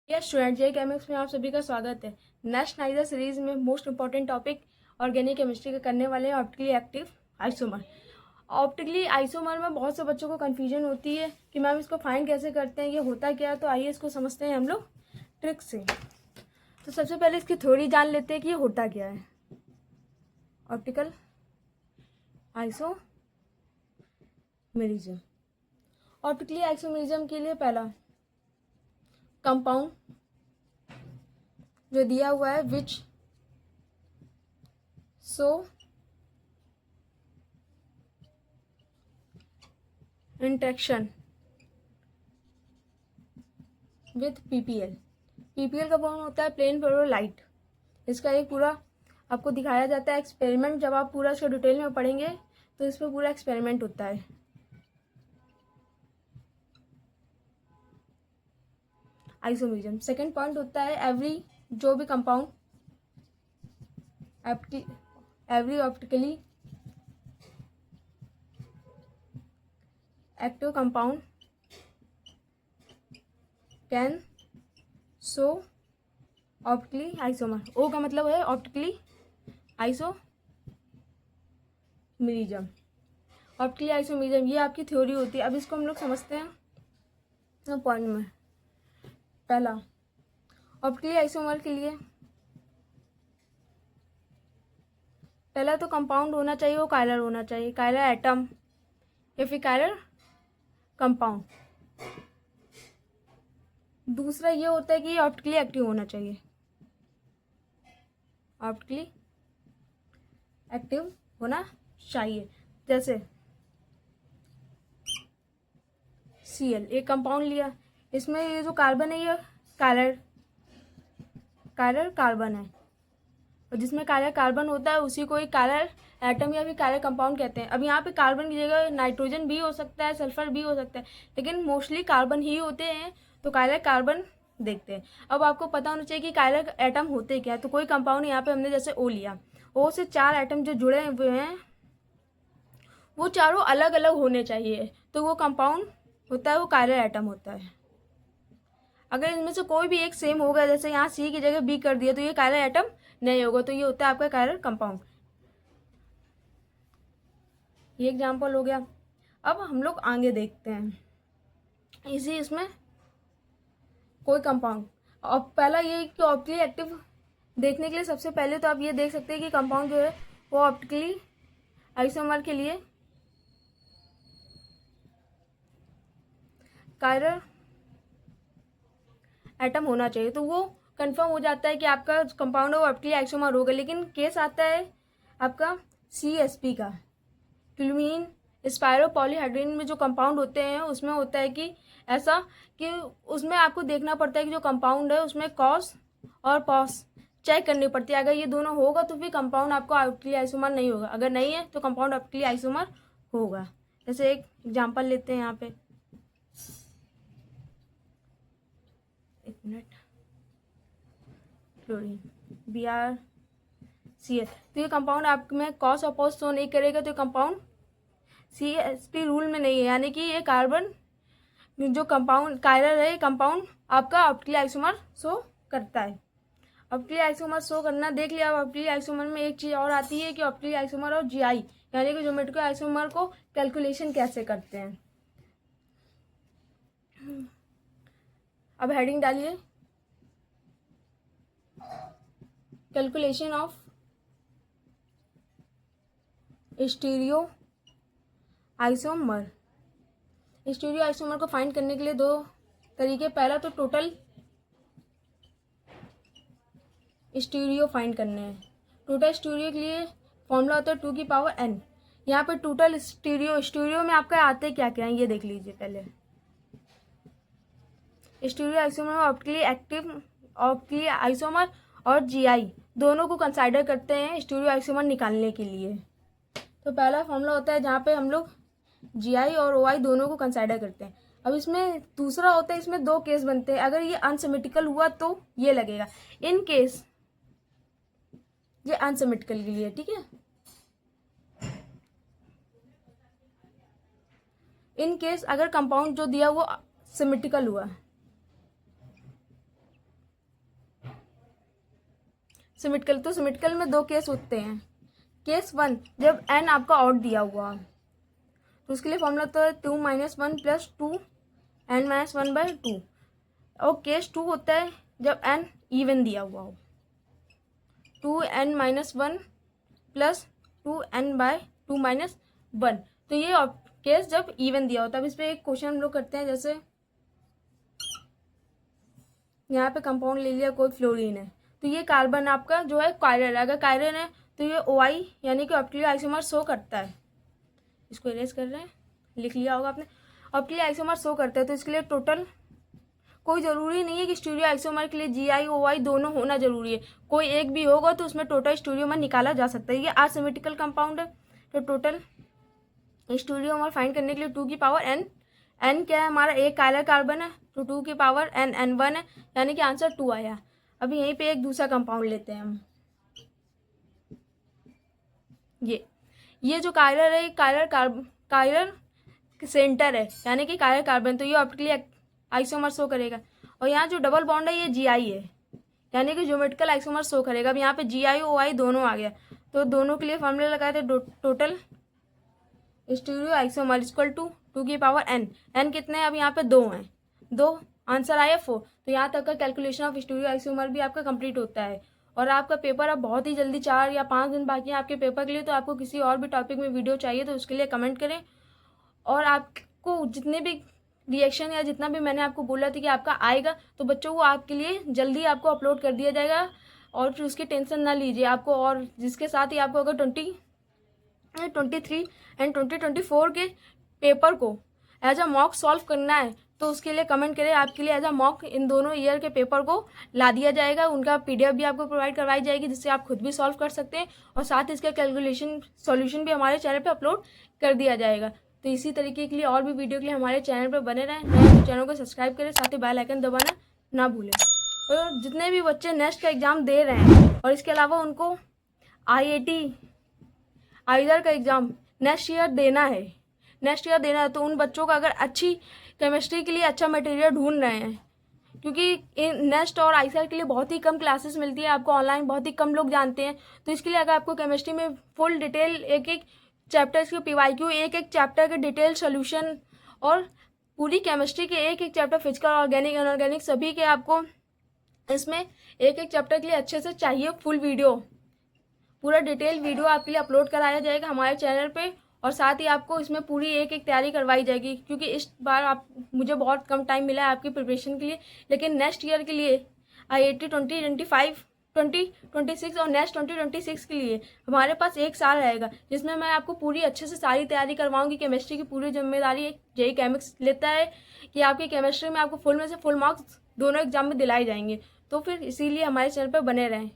Yes student, जे केमिक्स में आप सभी का स्वागत है। नेक्स्ट नाइजर सीरीज में most important topic organic chemistry का करने वाले हैं optically active isomer. Optically isomer में बहुत से बच्चों को कन्फ्यूजन होती है कि मैम इसको फाइंड कैसे करते हैं, ये होता क्या है। तो आइए इसको समझते हैं हम लोग ट्रिक से। तो सबसे पहले इसकी थ्योरी जान लेते हैं कि ये होता क्या है। Optical isomerism. ऑप्टिकली आइसोमेरिज्म के लिए पहला कंपाउंड जो दिया हुआ है विच सो इंटरेक्शन विथ पीपीएल। पीपीएल का फॉर्म होता है प्लेन फ्लोरोलाइट। इसका एक पूरा आपको दिखाया जाता है एक्सपेरिमेंट। जब आप पूरा इसको डिटेल में पढ़ेंगे तो इस पर पूरा एक्सपेरिमेंट होता है। आइसोमेरिज्म सेकंड पॉइंट होता है एवरी जो भी compound every optically active compound can so optically isomer. ओ का मतलब है ऑप्टिकली आइसोमेरिज्म। ऑप्टिकली आइसोमेरिज्म ये आपकी थ्योरी होती है। अब इसको हम लोग समझते हैं पॉइंट में। पहला ऑप्टिकली आइसोमर के लिए पहला तो कंपाउंड होना चाहिए, वो कायलर होना चाहिए, कायलर एटम या फिर कायलर कंपाउंड। दूसरा ये होता है कि ऑप्टिकली एक्टिव होना चाहिए। ऑप्टिकली एक्टिव होना चाहिए। जैसे Cl एक कंपाउंड लिया, इसमें ये जो कार्बन है ये कायलर कार्बन है, और जिसमें कायलर कार्बन होता है उसी को एक कायलर एटम या फिर कायलर कंपाउंड कहते हैं। अब यहाँ पे कार्बन की जगह नाइट्रोजन भी हो सकता है, सल्फर भी हो सकता है, लेकिन मोस्टली कार्बन ही होते हैं, तो कायलर कार्बन देखते हैं। अब आपको पता होना चाहिए कि कायलर एटम होते क्या है। तो कोई कंपाउंड यहाँ पे हमने जैसे ओ लिया, ओ से 4 एटम जो जुड़े हुए हैं वो चारों अलग अलग होने चाहिए, तो वो कंपाउंड होता है, वो कायलर एटम होता है। अगर इनमें से कोई भी एक सेम होगा, जैसे यहाँ सी की जगह बी कर दिया, तो ये कायलर एटम नहीं होगा, तो ये होता है आपका कायलर कंपाउंड। ये एग्जाम्पल हो गया। अब हम लोग आगे देखते हैं इसी इसमें कोई कंपाउंड। अब पहला ये कि ऑप्टिकली एक्टिव देखने के लिए सबसे पहले तो आप ये देख सकते हैं कि कंपाउंड जो है वो ऑप्टिकली आइसोमर के लिए कायलर एटम होना चाहिए, तो वो कंफर्म हो जाता है कि आपका कंपाउंड है वो ऑप्टिकली आइसोमर होगा। लेकिन केस आता है आपका CsP का, क्लोमीन स्पायरो पॉलीहाइड्रोजन में जो कंपाउंड होते हैं उसमें होता है कि ऐसा कि उसमें आपको देखना पड़ता है कि जो कंपाउंड है उसमें कॉस और पॉस चेक करनी पड़ती है। अगर ये दोनों होगा तो फिर कंपाउंड आपको ऑप्टिकली आइसोमर नहीं होगा, अगर नहीं है तो कंपाउंड ऑप्टिकली आइसोमर होगा। जैसे एक एग्जांपल लेते हैं यहाँ पे, एक मिनट, क्लोरीन BrCl। तो ये कंपाउंड आप में कॉस और पॉस शो नहीं करेगा, तो कंपाउंड CsP रूल में नहीं है, यानी कि ये कार्बन जो कंपाउंड कायलर है, कंपाउंड आपका ऑप्टिकली आइसोमर शो करता है। ऑप्टिकली आइसोमर शो करना देख लिया। अब ऑप्टिकली आइसोमर में एक चीज़ और आती है कि ऑप्टिकली आइसोमर और GI यानी कि ज्योमेट्रिकल आइसोमर को कैलकुलेशन कैसे करते हैं। अब हेडिंग डालिए, calculation of stereo isomer. Stereo isomer को फाइंड करने के लिए दो तरीके। पहला तो टोटल स्टीरियो फाइंड करने हैं। टोटल स्टीरियो के लिए फॉर्मूला होता है 2 की पावर n। यहाँ पे टोटल स्टीरियो में आपका आते क्या क्या है ये देख लीजिए पहले। स्टीरियो आइसोमर में ऑप्टिकली आइसोमर और GI दोनों को कंसाइडर करते हैं स्टीरियो आइसोमर निकालने के लिए। तो पहला फॉर्मूला होता है जहाँ पे हम लोग GI और OI दोनों को कंसाइडर करते हैं। अब इसमें दूसरा होता है, इसमें 2 केस बनते हैं। अगर ये अनसिमेट्रिकल हुआ तो ये लगेगा, इन केस ये अनसिमेट्रिकल के लिए, ठीक है। इन केस अगर कंपाउंड जो दिया वो सिमेट्रिकल हुआ, सिमेट्रिकल, तो सिमेट्रिकल में दो केस होते हैं। केस 1, जब n आपका ऑड दिया हुआ तो उसके लिए फॉर्मूला तो है 2 - 1 + 2n - 1/2। और केस 2 होता है जब n इवन दिया हुआ हो, 2n - 1 + 2n/2 - 1। तो ये केस जब इवन दिया होता है। अब इस पर एक क्वेश्चन हम लोग करते हैं। जैसे यहाँ पे कंपाउंड ले लिया, कोई फ्लोरीन है, तो ये कार्बन आपका जो है कायरल है। अगर कायरल है तो ये OI यानी कि ऑप्टिकली आइसोमर शो करता है। इसको इरेज कर रहे हैं, लिख लिया होगा आपने। ऑप्टिकली आइसोमर शो करता है, तो इसके लिए टोटल कोई ज़रूरी नहीं है कि स्टीरियो आइसोमर के लिए GI OI दोनों होना जरूरी है। कोई एक भी होगा तो उसमें टोटल स्टीरियोमर निकाला जा सकता है। ये असिमेट्रिकल कंपाउंड है, तो टोटल स्टीरियोमर फाइंड करने के लिए 2 की पावर n, n क्या है हमारा, एक कायरल कार्बन है, तो 2 की पावर n n1 है, यानी कि आंसर 2 आया। अभी यहीं पे एक दूसरा कंपाउंड लेते हैं हम। ये जो कायरल है, कायरल सेंटर है, यानी कि कायरल कार्बन, तो ये ऑप्टिकली आइसोमर शो करेगा। और यहाँ जो डबल बॉन्ड है ये GI है, यानी कि ज्योमेट्रिकल आइसोमर शो करेगा। अब यहाँ पे GI OI दोनों आ गया, तो दोनों के लिए फॉर्मूला लगाए थे total stereo isomer equal to 2 की पावर n। n कितने हैं, अब यहाँ पे 2 हैं, 2 आंसर आया 4। तो यहाँ तक का कैलकुलेशन ऑफ स्टीरियो आइसोमर भी आपका कंप्लीट होता है। और आपका पेपर अब बहुत ही जल्दी 4 या 5 दिन बाकी है आपके पेपर के लिए। तो आपको किसी और भी टॉपिक में वीडियो चाहिए तो उसके लिए कमेंट करें। और आपको जितने भी रिएक्शन या जितना भी मैंने आपको बोला था कि आपका आएगा, तो बच्चों वो आपके लिए जल्दी आपको अपलोड कर दिया जाएगा। और फिर उसकी टेंशन ना लीजिए आपको। और जिसके साथ ही आपको अगर 2023 एंड 2024 के पेपर को एज अ मॉक सॉल्व करना है तो उसके लिए कमेंट करें। आपके लिए एज अ मॉक इन दोनों ईयर के पेपर को ला दिया जाएगा। उनका PDF भी आपको प्रोवाइड करवाई जाएगी, जिससे आप खुद भी सॉल्व कर सकते हैं। और साथ ही इसका कैलकुलेशन सॉल्यूशन भी हमारे चैनल पे अपलोड कर दिया जाएगा। तो इसी तरीके के लिए और भी वीडियो के लिए हमारे चैनल पर बने रहें। नए चैनल को सब्सक्राइब करें, साथ ही बेल आइकन दबाना ना भूलें। और जितने भी बच्चे नेक्स्ट का एग्ज़ाम दे रहे हैं और इसके अलावा उनको IIT आइदर का एग्ज़ाम नेक्स्ट ईयर देना है, तो उन बच्चों का अगर अच्छी केमिस्ट्री के लिए अच्छा मटेरियल ढूंढ रहे हैं, क्योंकि नेक्स्ट और आईसीआर के लिए बहुत ही कम क्लासेस मिलती है आपको ऑनलाइन, बहुत ही कम लोग जानते हैं। तो इसके लिए अगर आपको केमिस्ट्री में फुल डिटेल एक एक चैप्टर के PYQ, एक एक चैप्टर के डिटेल सोल्यूशन और पूरी केमिस्ट्री के एक एक चैप्टर फिजिकल, ऑर्गेनिक, इनऑर्गेनिक सभी के आपको इसमें एक एक चैप्टर के लिए अच्छे से चाहिए फुल वीडियो, पूरा डिटेल वीडियो आपके लिए अपलोड कराया जाएगा हमारे चैनल पे। और साथ ही आपको इसमें पूरी एक एक तैयारी करवाई जाएगी, क्योंकि इस बार मुझे बहुत कम टाइम मिला है आपकी प्रिपरेशन के लिए। लेकिन नेक्स्ट ईयर के लिए IIT 2025 2026 और नेक्स्ट 2026 के लिए हमारे पास एक साल रहेगा, जिसमें मैं आपको पूरी अच्छे से सारी तैयारी करवाऊंगी। केमिस्ट्री की पूरी जिम्मेदारी JEE केमिक्स लेता है कि आपकी केमिस्ट्री में आपको फुल में से फुल मार्क्स दोनों एग्जाम में दिलाए जाएंगे। तो फिर इसीलिए हमारे चैनल पर बने रहें।